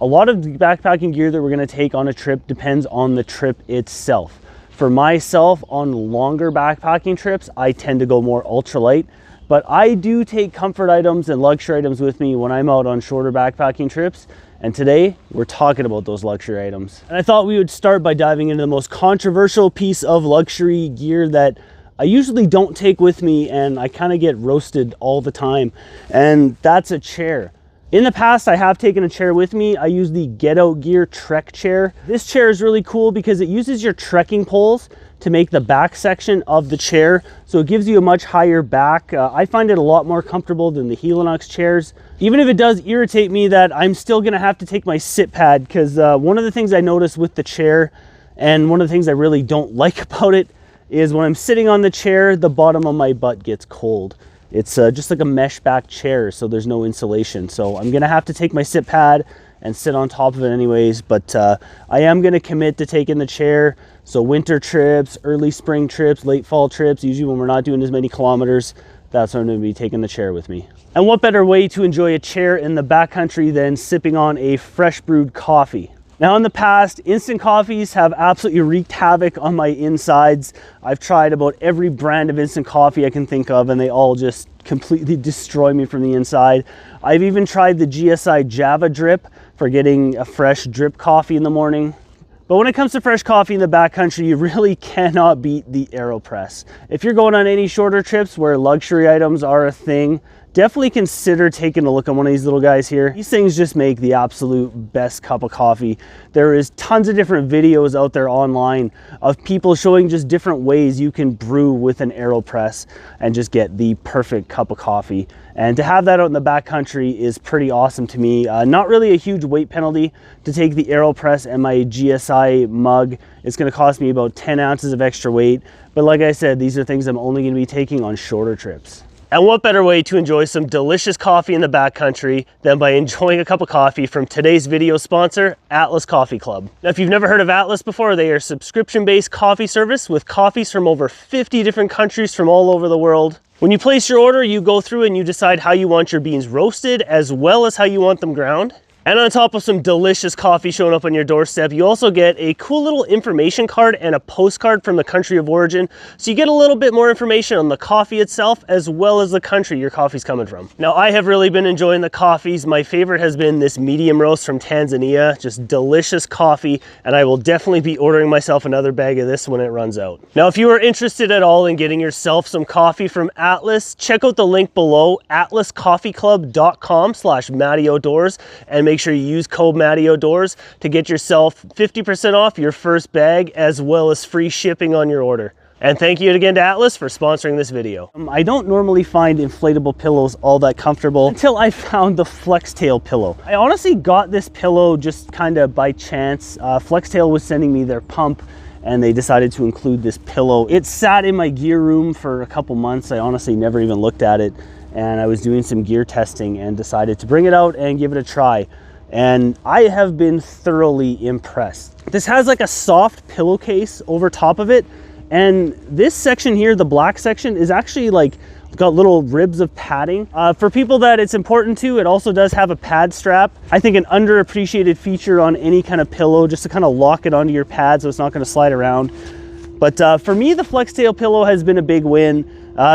A lot of the backpacking gear that we're gonna take on a trip depends on the trip itself. For myself, on longer backpacking trips, I tend to go more ultralight, but I do take comfort items and luxury items with me when I'm out on shorter backpacking trips. And today we're talking about those luxury items. And I thought we would start by diving into the most controversial piece of luxury gear that I usually don't take with me, and I kind of get roasted all the time, and that's a chair. In the past, I have taken a chair with me. I use the Get Out Gear Trek chair. This chair is really cool because it uses your trekking poles to make the back section of the chair, so it gives you a much higher back. I find it a lot more comfortable than the Helinox chairs. Even if it does irritate me that I'm still gonna have to take my sit pad, because one of the things I noticed with the chair, and one of the things I really don't like about it, is when I'm sitting on the chair, the bottom of my butt gets cold. It's just like a mesh back chair, so there's no insulation. So I'm gonna have to take my sit pad and sit on top of it anyways, but I am gonna commit to taking the chair. So winter trips, early spring trips, late fall trips, usually when we're not doing as many kilometers, that's when I'm gonna be taking the chair with me. And what better way to enjoy a chair in the backcountry than sipping on a fresh brewed coffee? Now, in the past, instant coffees have absolutely wreaked havoc on my insides. I've tried about every brand of instant coffee I can think of, and they all just completely destroy me from the inside. I've even tried the GSI Java Drip for getting a fresh drip coffee in the morning. But when it comes to fresh coffee in the backcountry, you really cannot beat the AeroPress. If you're going on any shorter trips where luxury items are a thing, definitely consider taking a look at one of these little guys here. These things just make the absolute best cup of coffee. There is tons of different videos out there online of people showing just different ways you can brew with an AeroPress and just get the perfect cup of coffee. And to have that out in the backcountry is pretty awesome to me. Not really a huge weight penalty to take the AeroPress and my GSI mug. It's gonna cost me about 10 ounces of extra weight. But like I said, these are things I'm only gonna be taking on shorter trips. And what better way to enjoy some delicious coffee in the backcountry than by enjoying a cup of coffee from today's video sponsor, Atlas Coffee Club. Now, if you've never heard of Atlas before, they are a subscription-based coffee service with coffees from over 50 different countries from all over the world. When you place your order, you go through and you decide how you want your beans roasted as well as how you want them ground. And on top of some delicious coffee showing up on your doorstep, you also get a cool little information card and a postcard from the country of origin. So you get a little bit more information on the coffee itself, as well as the country your coffee's coming from. Now, I have really been enjoying the coffees. My favorite has been this medium roast from Tanzania, just delicious coffee. And I will definitely be ordering myself another bag of this when it runs out. Now, if you are interested at all in getting yourself some coffee from Atlas, check out the link below, atlascoffeeclub.com/MattyOutdoors, and make sure you use code MattyOutdoors to get yourself 50% off your first bag, as well as free shipping on your order. And thank you again to Atlas for sponsoring this video. I don't normally find inflatable pillows all that comfortable until I found the Flextail pillow. I honestly got this pillow just kind of by chance. Flextail was sending me their pump and they decided to include this pillow. It sat in my gear room for a couple months. I honestly never even looked at it. And I was doing some gear testing and decided to bring it out and give it a try. And I have been thoroughly impressed. This has like a soft pillowcase over top of it. And this section here, the black section, is actually like got little ribs of padding. For people that it's important to, it also does have a pad strap. I think an underappreciated feature on any kind of pillow, just to kind of lock it onto your pad so it's not gonna slide around. But for me, the Flextail pillow has been a big win.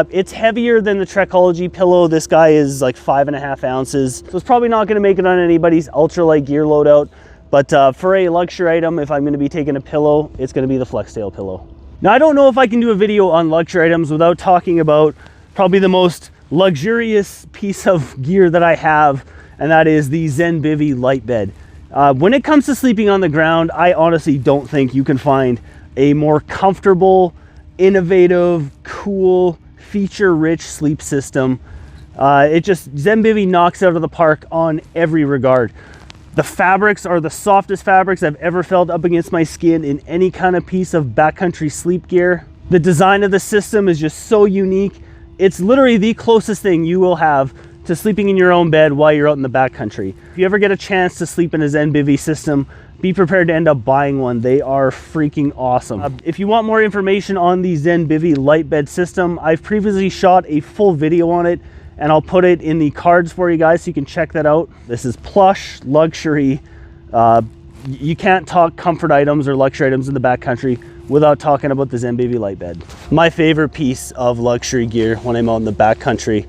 It's heavier than the Trekology pillow. This guy is like 5.5 ounces. So it's probably not gonna make it on anybody's ultralight gear loadout. But for a luxury item, if I'm gonna be taking a pillow, it's gonna be the Flextail pillow. Now, I don't know if I can do a video on luxury items without talking about probably the most luxurious piece of gear that I have, and that is the Zenvy Light Bed. When it comes to sleeping on the ground, I honestly don't think you can find a more comfortable, innovative, cool, feature-rich sleep system. Zenvy knocks it out of the park on every regard. The fabrics are the softest fabrics I've ever felt up against my skin in any kind of piece of backcountry sleep gear. The design of the system is just so unique. It's literally the closest thing you will have to sleeping in your own bed while you're out in the backcountry. If you ever get a chance to sleep in a Zenvy system, be prepared to end up buying one. They are freaking awesome. If you want more information on the Zenvy Light Bed system, I've previously shot a full video on it, and I'll put it in the cards for you guys so you can check that out. This is plush, luxury, You can't talk comfort items or luxury items in the backcountry without talking about the Zenvy Light Bed. My favorite piece of luxury gear when I'm out in the backcountry.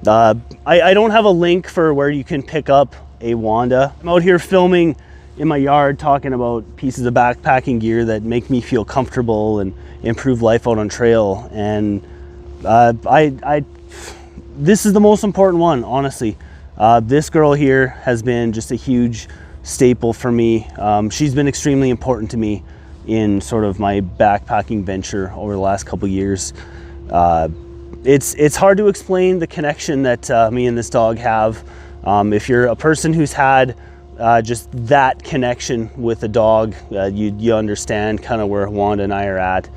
I don't have a link for where you can pick up a Wanda. I'm out here filming in my yard talking about pieces of backpacking gear that make me feel comfortable and improve life out on trail. And this is the most important one, honestly. This girl here has been just a huge staple for me. She's been extremely important to me in sort of my backpacking venture over the last couple years. It's hard to explain the connection that me and this dog have. If you're a person who's had just that connection with a dog, you understand kind of where Wanda and I are at.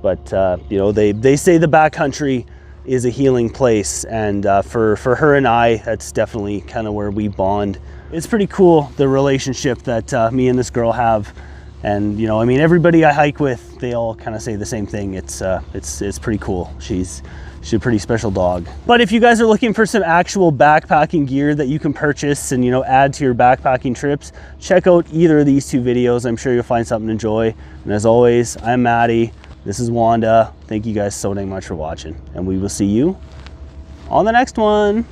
But you know, they say the backcountry is a healing place, and for her and I, that's definitely kind of where we bond. It's pretty cool, the relationship that me and this girl have. And you know, I mean, everybody I hike with, they all kind of say the same thing. It's pretty cool. She's a pretty special dog. But if you guys are looking for some actual backpacking gear that you can purchase and, you know, add to your backpacking trips, check out either of these two videos. I'm sure you'll find something to enjoy. And as always, I'm Matty. This is Wanda. Thank you guys so dang much for watching, and we will see you on the next one.